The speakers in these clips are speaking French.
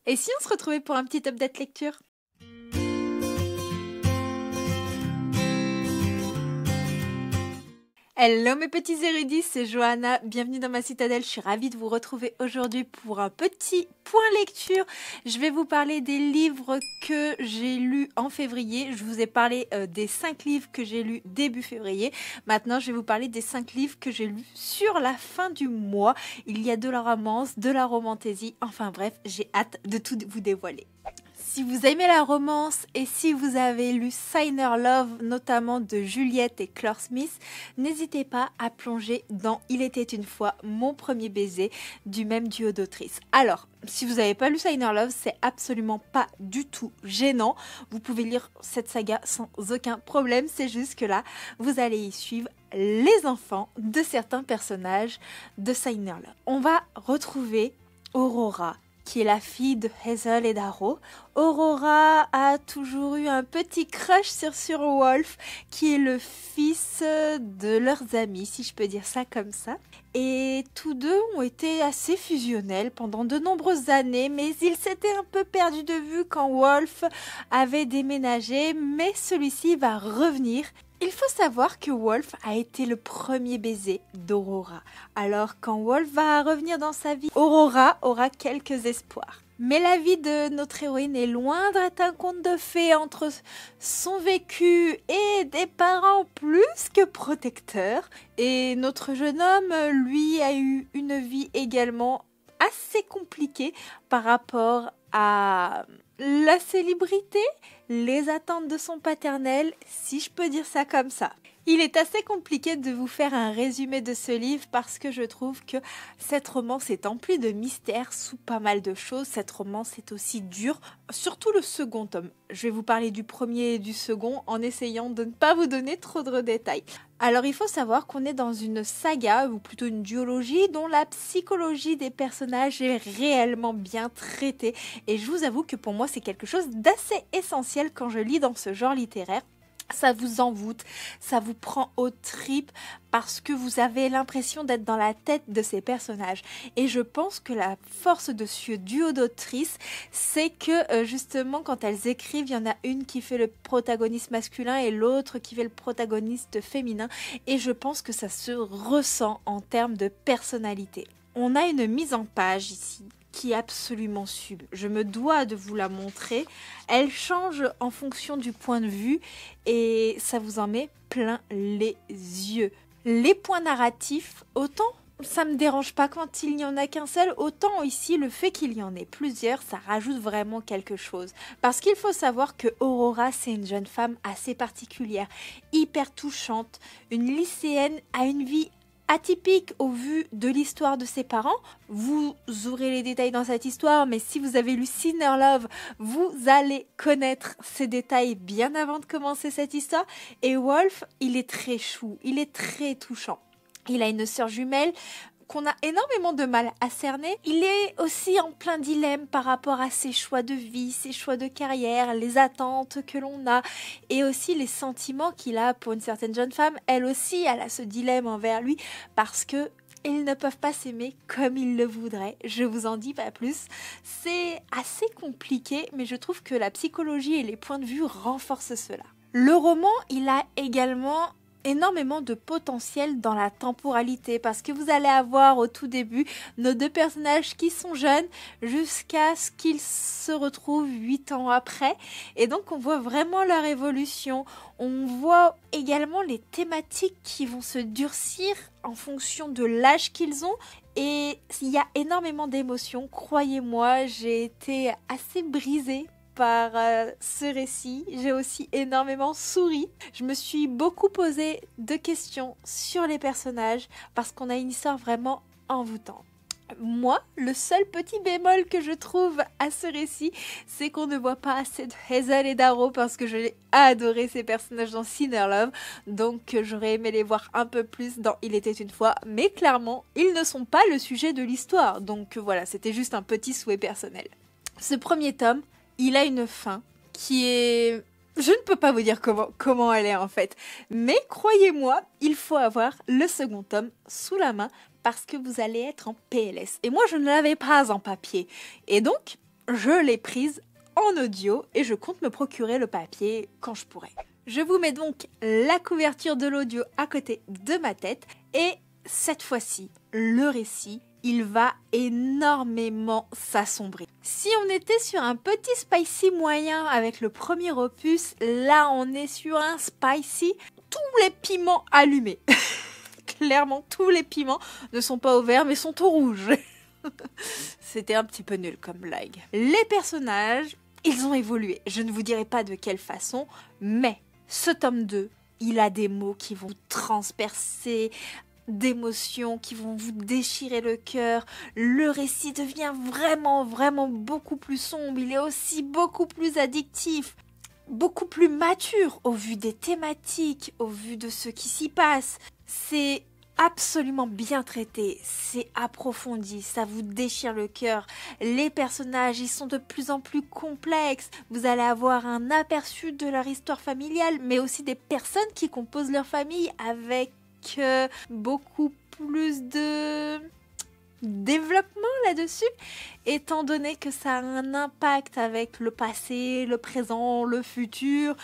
Et si on se retrouvait pour un petit update lecture? Hello mes petits érudits, c'est Johanna, bienvenue dans ma citadelle, je suis ravie de vous retrouver aujourd'hui pour un petit point lecture. Je vais vous parler des livres que j'ai lus en février, je vous ai parlé des 5 livres que j'ai lus début février. Maintenant je vais vous parler des 5 livres que j'ai lus sur la fin du mois. Il y a de la romance, de la romantaisie, enfin bref, j'ai hâte de tout vous dévoiler. Si vous aimez la romance et si vous avez lu Signer Love, notamment de Juliette et Claire Smith, n'hésitez pas à plonger dans Il était une fois mon premier baiser du même duo d'autrices. Alors, si vous n'avez pas lu Signer Love, c'est absolument pas du tout gênant. Vous pouvez lire cette saga sans aucun problème, c'est juste que là, vous allez y suivre les enfants de certains personnages de Signer Love. On va retrouver Aurora, qui est la fille de Hazel et Darrow. Aurora a toujours eu un petit crush sur Wolf, qui est le fils de leurs amis, si je peux dire ça comme ça. Et tous deux ont été assez fusionnels pendant de nombreuses années, mais ils s'étaient un peu perdus de vue quand Wolf avait déménagé, mais celui-ci va revenir. Il faut savoir que Wolf a été le premier baiser d'Aurora. Alors quand Wolf va revenir dans sa vie, Aurora aura quelques espoirs. Mais la vie de notre héroïne est loin d'être un conte de fées entre son vécu et des parents plus que protecteurs. Et notre jeune homme, lui, a eu une vie également assez compliquée par rapport à la célébrité, les attentes de son paternel, si je peux dire ça comme ça. Il est assez compliqué de vous faire un résumé de ce livre parce que je trouve que cette romance est emplie de mystères sous pas mal de choses. Cette romance est aussi dure, surtout le second tome. Je vais vous parler du premier et du second en essayant de ne pas vous donner trop de détails. Alors il faut savoir qu'on est dans une saga, ou plutôt une duologie, dont la psychologie des personnages est réellement bien traitée. Et je vous avoue que pour moi c'est quelque chose d'assez essentiel quand je lis dans ce genre littéraire. Ça vous envoûte, ça vous prend aux tripes parce que vous avez l'impression d'être dans la tête de ces personnages. Et je pense que la force de ce duo d'autrices, c'est que justement quand elles écrivent, il y en a une qui fait le protagoniste masculin et l'autre qui fait le protagoniste féminin. Et je pense que ça se ressent en termes de personnalité. On a une mise en page ici qui est absolument sublime. Je me dois de vous la montrer. Elle change en fonction du point de vue et ça vous en met plein les yeux. Les points narratifs, autant ça me dérange pas quand il n'y en a qu'un seul, autant ici le fait qu'il y en ait plusieurs, ça rajoute vraiment quelque chose. Parce qu'il faut savoir que Aurora, c'est une jeune femme assez particulière, hyper touchante, une lycéenne à une vie atypique au vu de l'histoire de ses parents. Vous aurez les détails dans cette histoire, mais si vous avez lu Signer Love, vous allez connaître ces détails bien avant de commencer cette histoire. Et Wolf, il est très chou, il est très touchant. Il a une sœur jumelle qu'on a énormément de mal à cerner. Il est aussi en plein dilemme par rapport à ses choix de vie, ses choix de carrière, les attentes que l'on a et aussi les sentiments qu'il a pour une certaine jeune femme. Elle aussi, elle a ce dilemme envers lui parce que ils ne peuvent pas s'aimer comme ils le voudraient. Je vous en dis pas plus. C'est assez compliqué, mais je trouve que la psychologie et les points de vue renforcent cela. Le roman, il a également énormément de potentiel dans la temporalité parce que vous allez avoir au tout début nos deux personnages qui sont jeunes jusqu'à ce qu'ils se retrouvent 8 ans après et donc on voit vraiment leur évolution. On voit également les thématiques qui vont se durcir en fonction de l'âge qu'ils ont et il y a énormément d'émotions. Croyez-moi, j'ai été assez brisée par ce récit. J'ai aussi énormément souri. Je me suis beaucoup posé de questions sur les personnages parce qu'on a une histoire vraiment envoûtante. Moi, le seul petit bémol que je trouve à ce récit, c'est qu'on ne voit pas assez de Hazel et Darrow parce que je l'ai adoré ces personnages dans Signer Love, donc j'aurais aimé les voir un peu plus dans Il était une fois, mais clairement, ils ne sont pas le sujet de l'histoire, donc voilà, c'était juste un petit souhait personnel. Ce premier tome, il a une fin qui est... Je ne peux pas vous dire comment elle est en fait. Mais croyez-moi, il faut avoir le second tome sous la main parce que vous allez être en PLS. Et moi, je ne l'avais pas en papier. Et donc, je l'ai prise en audio et je compte me procurer le papier quand je pourrai. Je vous mets donc la couverture de l'audio à côté de ma tête et cette fois-ci, le récit, il va énormément s'assombrir. Si on était sur un petit spicy moyen avec le premier opus, là on est sur un spicy, tous les piments allumés. Clairement, tous les piments ne sont pas au vert mais sont au rouge. C'était un petit peu nul comme blague. Les personnages, ils ont évolué. Je ne vous dirai pas de quelle façon, mais ce tome 2, il a des mots qui vont transpercer d'émotions, qui vont vous déchirer le cœur. Le récit devient vraiment beaucoup plus sombre. Il est aussi beaucoup plus addictif, beaucoup plus mature au vu des thématiques, au vu de ce qui s'y passe. C'est absolument bien traité, c'est approfondi, ça vous déchire le cœur. Les personnages, ils sont de plus en plus complexes. Vous allez avoir un aperçu de leur histoire familiale, mais aussi des personnes qui composent leur famille avec beaucoup plus de développement là-dessus, étant donné que ça a un impact avec le passé, le présent, le futur.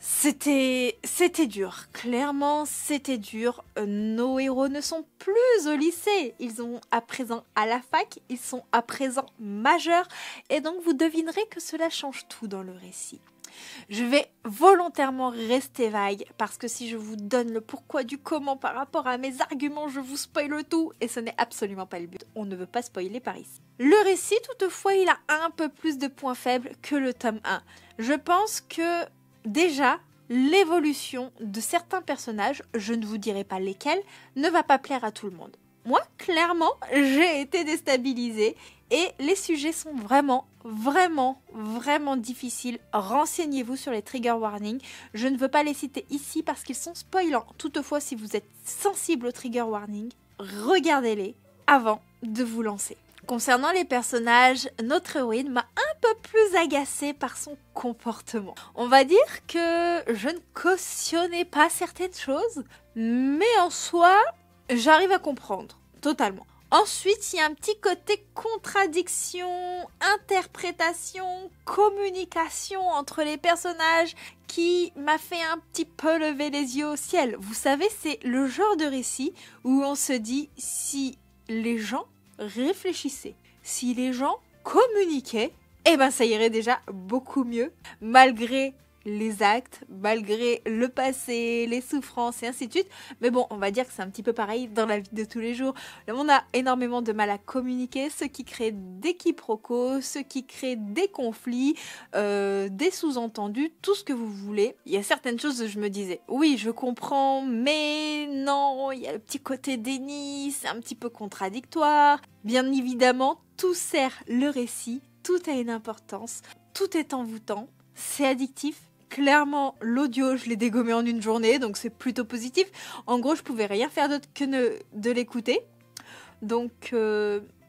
C'était dur, clairement c'était dur. Nos héros ne sont plus au lycée, ils sont à présent à la fac, ils sont à présent majeurs et donc vous devinerez que cela change tout dans le récit. Je vais volontairement rester vague parce que si je vous donne le pourquoi du comment par rapport à mes arguments, je vous spoile tout et ce n'est absolument pas le but. On ne veut pas spoiler par ici. Le récit toutefois, il a un peu plus de points faibles que le tome 1. Je pense que déjà, l'évolution de certains personnages, je ne vous dirai pas lesquels, ne va pas plaire à tout le monde. Moi, clairement, j'ai été déstabilisée et les sujets sont vraiment difficiles. Renseignez-vous sur les trigger warnings. Je ne veux pas les citer ici parce qu'ils sont spoilants. Toutefois, si vous êtes sensible aux trigger warnings, regardez-les avant de vous lancer. Concernant les personnages, notre héroïne m'a un peu plus agacée par son comportement. On va dire que je ne cautionnais pas certaines choses, mais en soi, j'arrive à comprendre totalement. Ensuite, il y a un petit côté contradiction, interprétation, communication entre les personnages qui m'a fait un petit peu lever les yeux au ciel. Vous savez, c'est le genre de récit où on se dit si les gens réfléchissaient, si les gens communiquaient, eh ben ça irait déjà beaucoup mieux, malgré les actes, malgré le passé, les souffrances et ainsi de suite. Mais bon, on va dire que c'est un petit peu pareil dans la vie de tous les jours. On a énormément de mal à communiquer, ce qui crée des quiproquos, ce qui crée des conflits, des sous-entendus, tout ce que vous voulez. Il y a certaines choses où je me disais, oui, je comprends, mais non, il y a le petit côté déni, c'est un petit peu contradictoire. Bien évidemment, tout sert le récit, tout a une importance, tout est envoûtant, c'est addictif. Clairement, l'audio, je l'ai dégommé en une journée, donc c'est plutôt positif. En gros, je pouvais rien faire d'autre que de l'écouter. Donc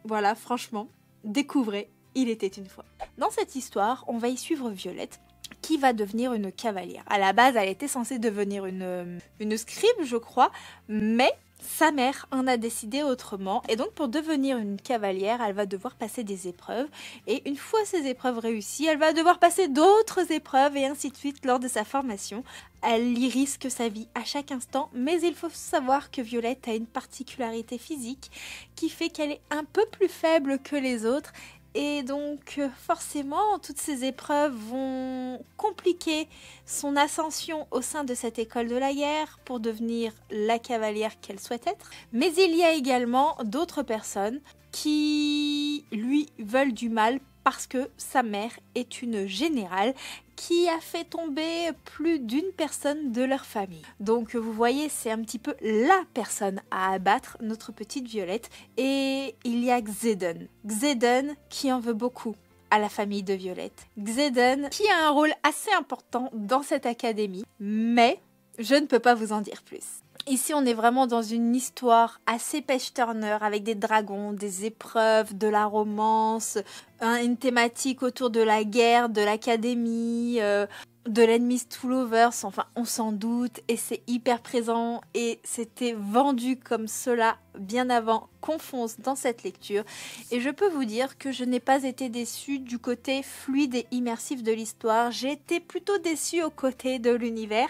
voilà, franchement, découvrez, il était une fois. Dans cette histoire, on va y suivre Violette, qui va devenir une cavalière. À la base, elle était censée devenir une scribe, je crois, mais sa mère en a décidé autrement et donc pour devenir une cavalière, elle va devoir passer des épreuves et une fois ces épreuves réussies, elle va devoir passer d'autres épreuves et ainsi de suite lors de sa formation. Elle y risque sa vie à chaque instant, mais il faut savoir que Violette a une particularité physique qui fait qu'elle est un peu plus faible que les autres. Et donc forcément, toutes ces épreuves vont compliquer son ascension au sein de cette école de la guerre pour devenir la cavalière qu'elle souhaite être. Mais il y a également d'autres personnes qui lui veulent du mal parce que sa mère est une générale qui a fait tomber plus d'une personne de leur famille. Donc vous voyez, c'est un petit peu la personne à abattre, notre petite Violette. Et il y a Xenon. Xenon qui en veut beaucoup à la famille de Violette. Xenon qui a un rôle assez important dans cette académie, mais je ne peux pas vous en dire plus. Ici, on est vraiment dans une histoire assez page-turner avec des dragons, des épreuves, de la romance, une thématique autour de la guerre, de l'académie, de l'Enemies to Lovers, enfin on s'en doute et c'est hyper présent et c'était vendu comme cela bien avant qu'on fonce dans cette lecture. Et je peux vous dire que je n'ai pas été déçue du côté fluide et immersif de l'histoire. J'ai été plutôt déçue au côté de l'univers.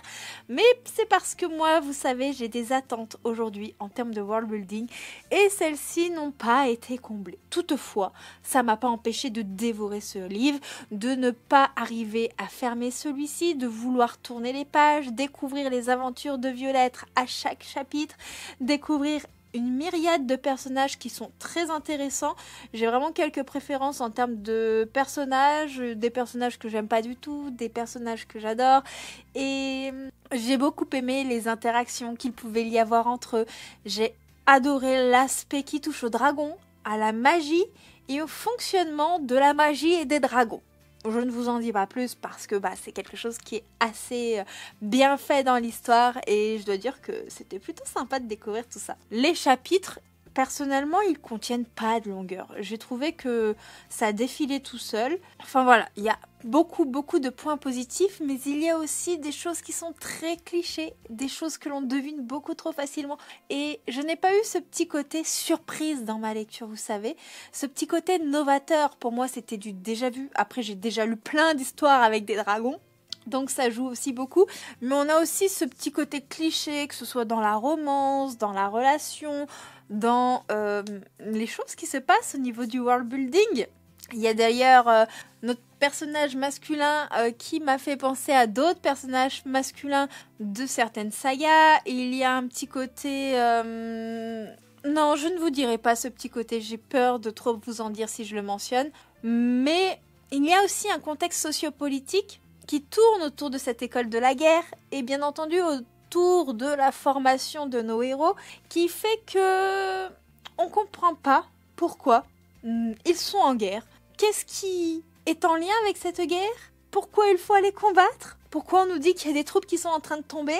Mais c'est parce que moi, vous savez, j'ai des attentes aujourd'hui en termes de world building. Et celles-ci n'ont pas été comblées. Toutefois, ça m'a pas empêché de dévorer ce livre, de ne pas arriver à fermer celui-ci, de vouloir tourner les pages, découvrir les aventures de Violette à chaque chapitre, découvrir une myriade de personnages qui sont très intéressants. J'ai vraiment quelques préférences en termes de personnages, des personnages que j'aime pas du tout, des personnages que j'adore. Et j'ai beaucoup aimé les interactions qu'il pouvait y avoir entre eux. J'ai adoré l'aspect qui touche au dragon, à la magie et au fonctionnement de la magie et des dragons. Je ne vous en dis pas plus parce que c'est quelque chose qui est assez bien fait dans l'histoire et je dois dire que c'était plutôt sympa de découvrir tout ça. Les chapitres, personnellement, ils contiennent pas de longueur. J'ai trouvé que ça défilait tout seul. Enfin voilà, il y a beaucoup de points positifs, mais il y a aussi des choses qui sont très clichés, des choses que l'on devine beaucoup trop facilement. Et je n'ai pas eu ce petit côté surprise dans ma lecture, vous savez. Ce petit côté novateur, pour moi, c'était du déjà vu. Après, j'ai déjà lu plein d'histoires avec des dragons. Donc ça joue aussi beaucoup, mais on a aussi ce petit côté cliché, que ce soit dans la romance, dans la relation, dans les choses qui se passent au niveau du world building. Il y a d'ailleurs notre personnage masculin qui m'a fait penser à d'autres personnages masculins de certaines sagas. Et il y a un petit côté... Non, je ne vous dirai pas ce petit côté, j'ai peur de trop vous en dire si je le mentionne. Mais il y a aussi un contexte sociopolitique qui tourne autour de cette école de la guerre et bien entendu autour de la formation de nos héros qui fait que on comprend pas pourquoi ils sont en guerre. Qu'est-ce qui est en lien avec cette guerre? Pourquoi il faut aller combattre? Pourquoi on nous dit qu'il y a des troupes qui sont en train de tomber?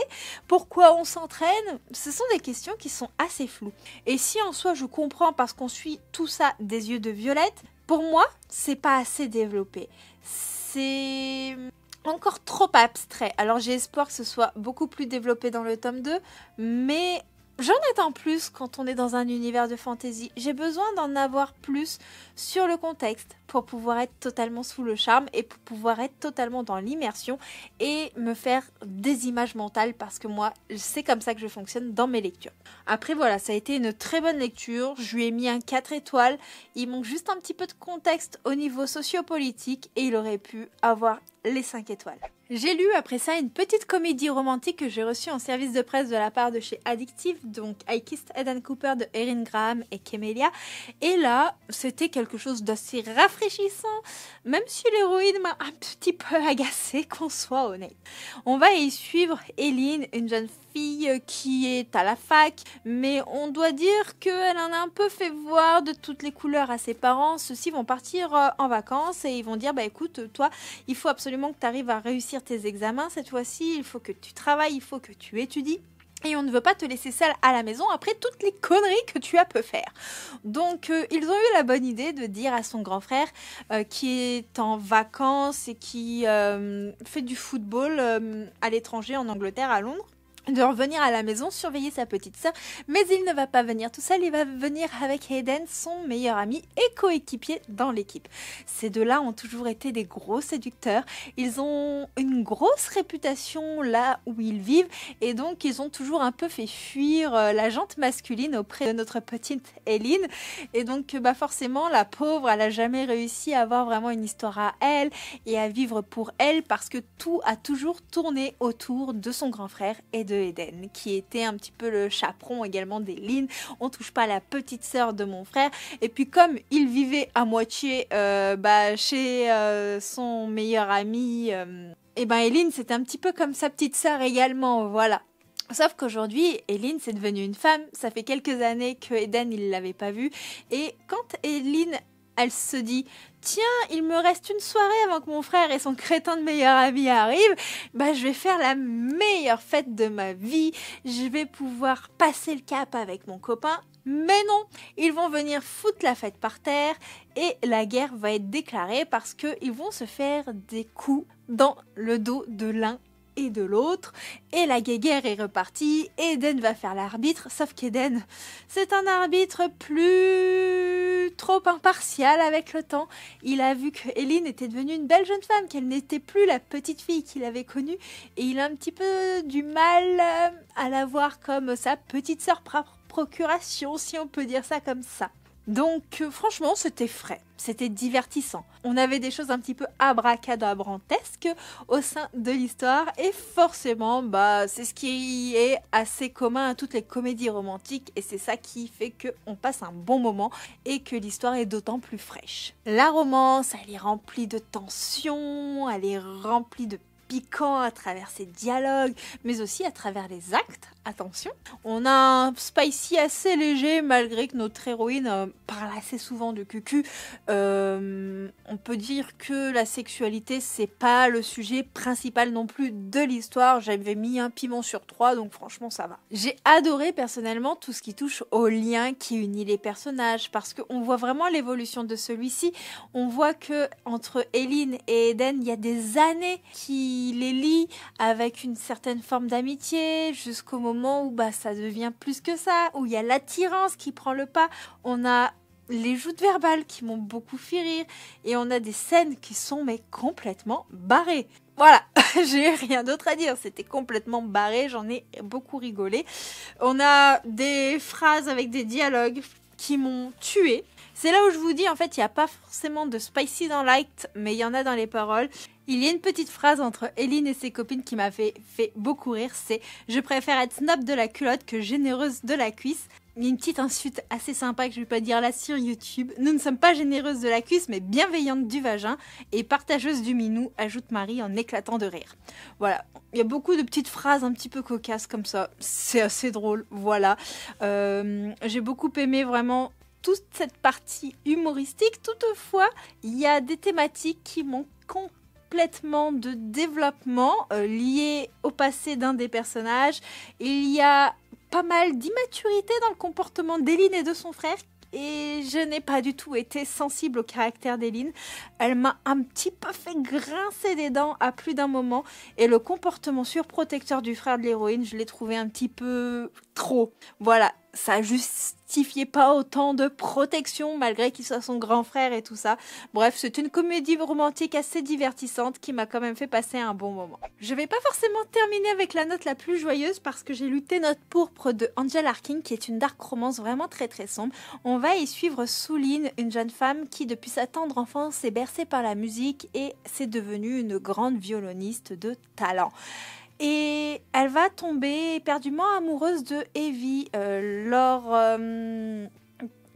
Pourquoi on s'entraîne? Ce sont des questions qui sont assez floues. Et si en soi je comprends parce qu'on suit tout ça des yeux de Violette, pour moi, c'est pas assez développé. C'est encore trop abstrait. Alors j'ai espoir que ce soit beaucoup plus développé dans le tome 2, mais j'en attends plus quand on est dans un univers de fantasy. J'ai besoin d'en avoir plus sur le contexte pour pouvoir être totalement sous le charme et pour pouvoir être totalement dans l'immersion et me faire des images mentales parce que moi, c'est comme ça que je fonctionne dans mes lectures. Après voilà, ça a été une très bonne lecture. Je lui ai mis un 4 étoiles. Il manque juste un petit peu de contexte au niveau sociopolitique et il aurait pu avoir les 5 étoiles. J'ai lu après ça une petite comédie romantique que j'ai reçue en service de presse de la part de chez Addictive, donc I Kissed Eden Cooper de Erin Graham et Kemelia. Et là, c'était quelque chose d'assez rafraîchissant, même si l'héroïne m'a un petit peu agacée, qu'on soit honnête. On va y suivre Eileen, une jeune fille qui est à la fac, mais on doit dire qu'elle en a un peu fait voir de toutes les couleurs à ses parents. Ceux-ci vont partir en vacances et ils vont dire écoute, toi, il faut absolument que tu arrives à réussir tes examens cette fois-ci, il faut que tu travailles, il faut que tu étudies. Et on ne veut pas te laisser seule à la maison après toutes les conneries que tu as pu faire. Donc, ils ont eu la bonne idée de dire à son grand frère, qui est en vacances et qui fait du football à l'étranger, en Angleterre, à Londres, de revenir à la maison, surveiller sa petite sœur, mais il ne va pas venir tout seul, il va venir avec Eden, son meilleur ami et coéquipier dans l'équipe. Ces deux-là ont toujours été des gros séducteurs, ils ont une grosse réputation là où ils vivent et donc ils ont toujours un peu fait fuir la jante masculine auprès de notre petite Eileen et donc forcément la pauvre, elle a jamais réussi à avoir vraiment une histoire à elle et à vivre pour elle parce que tout a toujours tourné autour de son grand frère et de Eden, qui était un petit peu le chaperon également d'Eileen. On touche pas à la petite sœur de mon frère. Et puis comme il vivait à moitié chez son meilleur ami, Eileen c'était un petit peu comme sa petite sœur également, voilà. Sauf qu'aujourd'hui, Eileen c'est devenue une femme. Ça fait quelques années que Eden il l'avait pas vue. Et quand Eileen elle se dit tiens, il me reste une soirée avant que mon frère et son crétin de meilleur ami arrivent, je vais faire la meilleure fête de ma vie, je vais pouvoir passer le cap avec mon copain. Mais non, ils vont venir foutre la fête par terre et la guerre va être déclarée parce qu'ils vont se faire des coups dans le dos de l'un et de l'autre, et la guéguerre est repartie. Eden va faire l'arbitre, sauf qu'Eden, c'est un arbitre plus trop impartial avec le temps. Il a vu que Elin était devenue une belle jeune femme, qu'elle n'était plus la petite fille qu'il avait connue, et il a un petit peu du mal à la voir comme sa petite sœur par procuration, si on peut dire ça comme ça. Donc franchement c'était frais, c'était divertissant. On avait des choses un petit peu abracadabrantesques au sein de l'histoire et forcément c'est ce qui est assez commun à toutes les comédies romantiques et c'est ça qui fait qu'on passe un bon moment et que l'histoire est d'autant plus fraîche. La romance, elle est remplie de tension, elle est remplie de piquant à travers ses dialogues, mais aussi à travers les actes. Attention, on a un spicy assez léger malgré que notre héroïne parle assez souvent de cucu. On peut dire que la sexualité c'est pas le sujet principal non plus de l'histoire. J'avais mis un piment sur 3 donc franchement ça va. J'ai adoré personnellement tout ce qui touche au lien qui unit les personnages parce qu'on voit vraiment l'évolution de celui-ci. On voit que entre Elin et Eden il y a des années qui les lient avec une certaine forme d'amitié jusqu'au moment où ça devient plus que ça, où il y a l'attirance qui prend le pas. On a les joutes verbales qui m'ont beaucoup fait rire et on a des scènes qui sont mais complètement barrées. Voilà, j'ai rien d'autre à dire, c'était complètement barré, j'en ai beaucoup rigolé. On a des phrases avec des dialogues qui m'ont tué. C'est là où je vous dis, en fait, il n'y a pas forcément de spicy dans Light, mais il y en a dans les paroles. Il y a une petite phrase entre Elin et ses copines qui m'a fait beaucoup rire, c'est « Je préfère être snob de la culotte que généreuse de la cuisse ». Il y a une petite insulte assez sympa que je ne vais pas dire là sur YouTube. Nous ne sommes pas généreuses de la cuisse, mais bienveillantes du vagin et partageuses du minou, ajoute Marie en éclatant de rire. Voilà, il y a beaucoup de petites phrases un petit peu cocasses comme ça. C'est assez drôle, voilà. J'ai beaucoup aimé vraiment toute cette partie humoristique. Toutefois, il y a des thématiques qui m'ont complètement de développement lié au passé d'un des personnages. Il y a pas mal d'immaturité dans le comportement d'Elin et de son frère et je n'ai pas du tout été sensible au caractère d'Elin. Elle m'a un petit peu fait grincer des dents à plus d'un moment et le comportement surprotecteur du frère de l'héroïne, je l'ai trouvé un petit peu trop. Voilà, ça justifiait pas autant de protection malgré qu'il soit son grand frère et tout ça. Bref, c'est une comédie romantique assez divertissante qui m'a quand même fait passer un bon moment. Je vais pas forcément terminer avec la note la plus joyeuse parce que j'ai lu Tes notes pourpres de Angel Arkin qui est une dark romance vraiment très très sombre. On va y suivre Souline, une jeune femme qui depuis sa tendre enfance est bercée par la musique et c'est devenue une grande violoniste de talent. Et elle va tomber éperdument amoureuse de Evie lors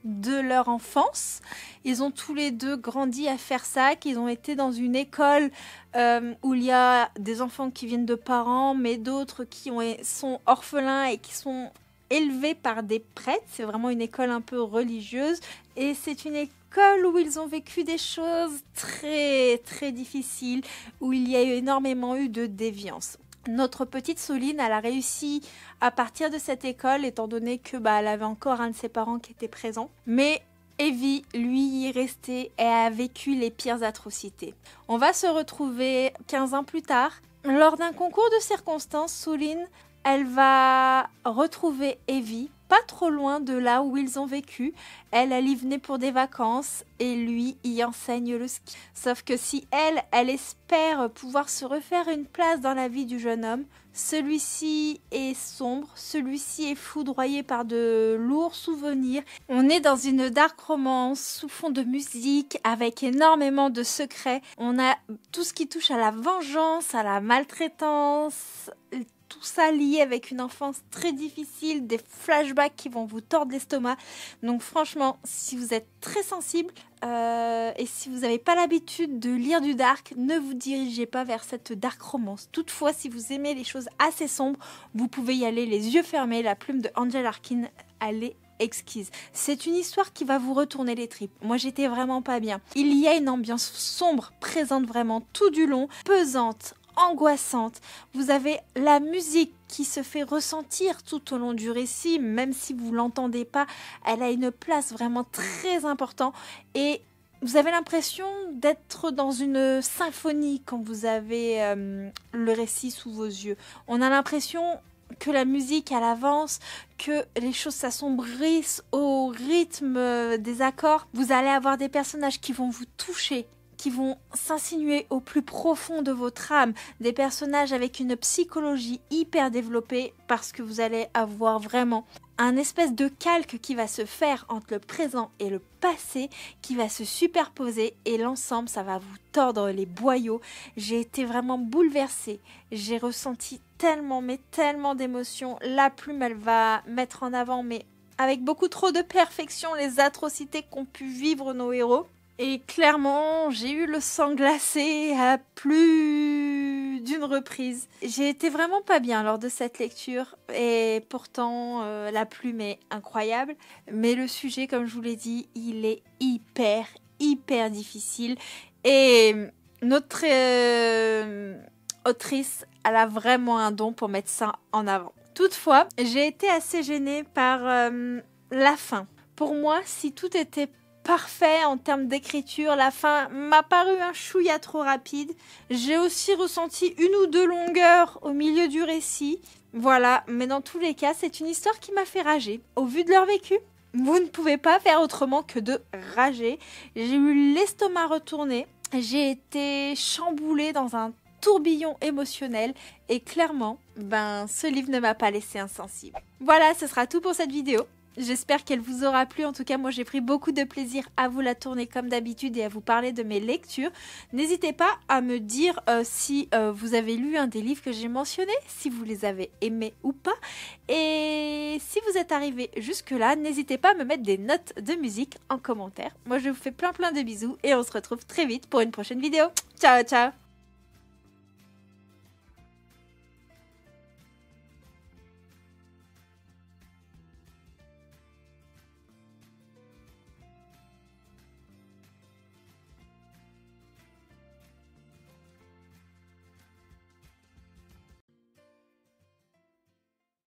de leur enfance. Ils ont tous les deux grandi à Fersac. Ils ont été dans une école où il y a des enfants qui viennent de parents, mais d'autres qui sont orphelins et qui sont élevés par des prêtres. C'est vraiment une école un peu religieuse. Et c'est une école où ils ont vécu des choses très très difficiles, où il y a énormément eu de déviance. Notre petite Souline, elle a réussi à partir de cette école, étant donné que elle avait encore un de ses parents qui était présent. Mais Evie, lui, y est resté et a vécu les pires atrocités. On va se retrouver 15 ans plus tard. Lors d'un concours de circonstances, Souline, elle va retrouver Evie, pas trop loin de là où ils ont vécu. Elle y venait pour des vacances et lui y enseigne le ski. Sauf que si elle espère pouvoir se refaire une place dans la vie du jeune homme, celui-ci est sombre, celui-ci est foudroyé par de lourds souvenirs. On est dans une dark romance sous fond de musique avec énormément de secrets. On a tout ce qui touche à la vengeance, à la maltraitance, tout ça lié avec une enfance très difficile, des flashbacks qui vont vous tordre l'estomac. Donc franchement, si vous êtes très sensible et si vous n'avez pas l'habitude de lire du dark, ne vous dirigez pas vers cette dark romance. Toutefois, si vous aimez les choses assez sombres, vous pouvez y aller les yeux fermés. La plume de Angel Arkin, elle est exquise. C'est une histoire qui va vous retourner les tripes. Moi, j'étais vraiment pas bien. Il y a une ambiance sombre présente vraiment tout du long, pesante, angoissante. Vous avez la musique qui se fait ressentir tout au long du récit, même si vous l'entendez pas, elle a une place vraiment très importante et vous avez l'impression d'être dans une symphonie quand vous avez le récit sous vos yeux. On a l'impression que la musique elle avance, que les choses s'assombrissent au rythme des accords. Vous allez avoir des personnages qui vont vous toucher, qui vont s'insinuer au plus profond de votre âme, des personnages avec une psychologie hyper développée parce que vous allez avoir vraiment un espèce de calque qui va se faire entre le présent et le passé, qui va se superposer et l'ensemble ça va vous tordre les boyaux. J'ai été vraiment bouleversée, j'ai ressenti tellement mais tellement d'émotions. La plume elle va mettre en avant mais avec beaucoup trop de perfection les atrocités qu'ont pu vivre nos héros. Et clairement, j'ai eu le sang glacé à plus d'une reprise. J'ai été vraiment pas bien lors de cette lecture et pourtant la plume est incroyable. Mais le sujet, comme je vous l'ai dit, il est hyper difficile. Et notre autrice, elle a vraiment un don pour mettre ça en avant. Toutefois, j'ai été assez gênée par la fin. Pour moi, si tout était parfait en termes d'écriture, la fin m'a paru un chouïa trop rapide. J'ai aussi ressenti une ou deux longueurs au milieu du récit. Voilà, mais dans tous les cas, c'est une histoire qui m'a fait rager. Au vu de leur vécu, vous ne pouvez pas faire autrement que de rager. J'ai eu l'estomac retourné. J'ai été chamboulée dans un tourbillon émotionnel et clairement, ce livre ne m'a pas laissé insensible. Voilà, ce sera tout pour cette vidéo. J'espère qu'elle vous aura plu. En tout cas, moi, j'ai pris beaucoup de plaisir à vous la tourner comme d'habitude et à vous parler de mes lectures. N'hésitez pas à me dire si vous avez lu un des livres que j'ai mentionnés, si vous les avez aimés ou pas. Et si vous êtes arrivé jusque-là, n'hésitez pas à me mettre des notes de musique en commentaire. Moi, je vous fais plein de bisous et on se retrouve très vite pour une prochaine vidéo. Ciao, ciao!